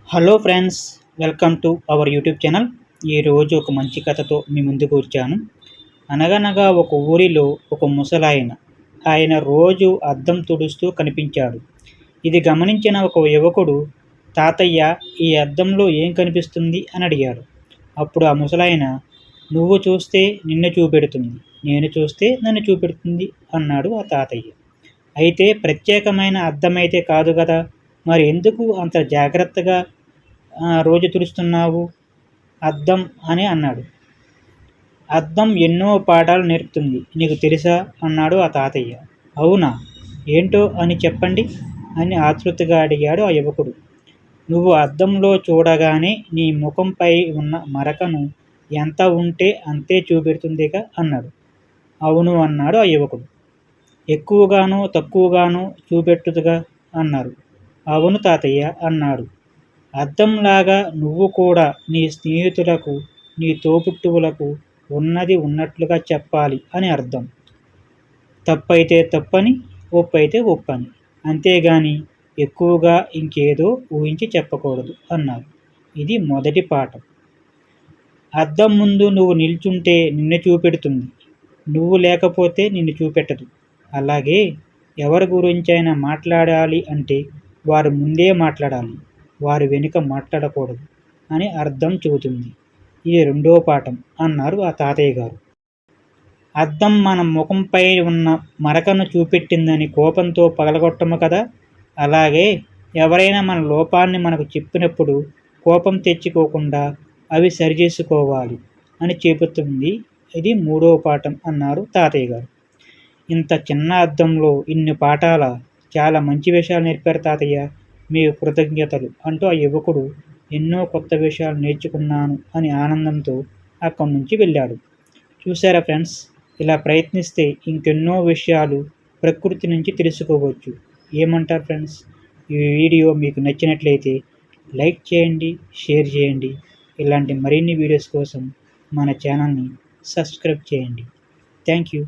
Hello friends, welcome to our YouTube channel. ఈరోజు ఒక మంచి కథతో మీ ముందుకు వచ్చాను. అనగనగా ఒక ఊరిలో ఒక ముసలాయన. ఆయన రోజు అద్దం తుడుస్తూ కనిపించాడు. ఇది గమనించిన ఒక యువకుడు, తాతయ్య, ఈ అద్దంలో ఏం కనిపిస్తుంది అని అడిగాడు. అప్పుడు ఆ ముసలాయన, నువ్వు చూస్తే నిన్ను చూపెడుతుంది, నేను చూస్తే నన్ను చూపెడుతుంది అన్నాడు ఆ తాతయ్య. అయితే ప్రత్యేకమైన అద్దమైతే కాదు కదా, మరి ఎందుకు అంత జాగ్రత్తగా రోజు తుడుస్తున్నావు అద్దం అని అన్నాడు. అద్దం ఎన్నో పాఠాలు నేర్పుతుంది, నీకు తెలుసా అన్నాడు ఆ తాతయ్య. అవునా, ఏంటో అని చెప్పండి అని ఆతృతగా అడిగాడు ఆ యువకుడు. నువ్వు అద్దంలో చూడగానే నీ ముఖంపై ఉన్న మరకను ఎంత ఉంటే అంతే చూపెడుతుందిగా అన్నాడు. అవును అన్నాడు ఆ యువకుడు. ఎక్కువగానో తక్కువగానో చూపెట్టుదుగా అన్నారు. అవును తాతయ్య అన్నాడు. అద్దంలాగా నువ్వు కూడా నీ స్నేహితులకు, నీ తోబుట్టువులకు ఉన్నది ఉన్నట్లుగా చెప్పాలి అని అర్థం. తప్పైతే తప్పని, ఒప్పైతే ఒప్పని, అంతేగాని ఎక్కువగా ఇంకేదో ఊహించి చెప్పకూడదు అన్నారు. ఇది మొదటి పాఠం. అద్దం ముందు నువ్వు నిల్చుంటే నిన్ను చూపెడుతుంది, నువ్వు లేకపోతే నిన్ను చూపెట్టదు. అలాగే ఎవరి గురించైనా మాట్లాడాలి అంటే వారు ముందే మాట్లాడాలి, వారి వెనుక మాట్లాడకూడదు అని అర్థం చెబుతుంది. ఇది రెండో పాఠం అన్నారు ఆ తాతయ్య గారు. అద్దం మన ముఖంపై ఉన్న మరకను చూపెట్టిందని కోపంతో పగలగొట్టము కదా, అలాగే ఎవరైనా మన లోపాన్ని మనకు చెప్పినప్పుడు కోపం తెచ్చుకోకుండా అవి సరిచేసుకోవాలి అని చెబుతుంది. ఇది మూడో పాఠం అన్నారు తాతయ్య గారు. ఇంత చిన్న అద్దంలో ఇన్ని పాఠాల, చాలా మంచి విషయాలు నేర్పారు తాతయ్య, మీకు కృతజ్ఞతలు అంటూ ఆ యువకుడు ఎన్నో కొత్త విషయాలు నేర్చుకున్నాను అని ఆనందంతో అక్కడి నుంచి వెళ్ళాడు. చూసారా ఫ్రెండ్స్, ఇలా ప్రయత్నిస్తే ఇంకెన్నో విషయాలు ప్రకృతి నుంచి తెలుసుకోవచ్చు. ఏమంటారు ఫ్రెండ్స్? ఈ వీడియో మీకు నచ్చినట్లయితే లైక్ చేయండి, షేర్ చేయండి. ఇలాంటి మరిన్ని వీడియోస్ కోసం మన ఛానల్ని సబ్స్క్రైబ్ చేయండి. Thank you.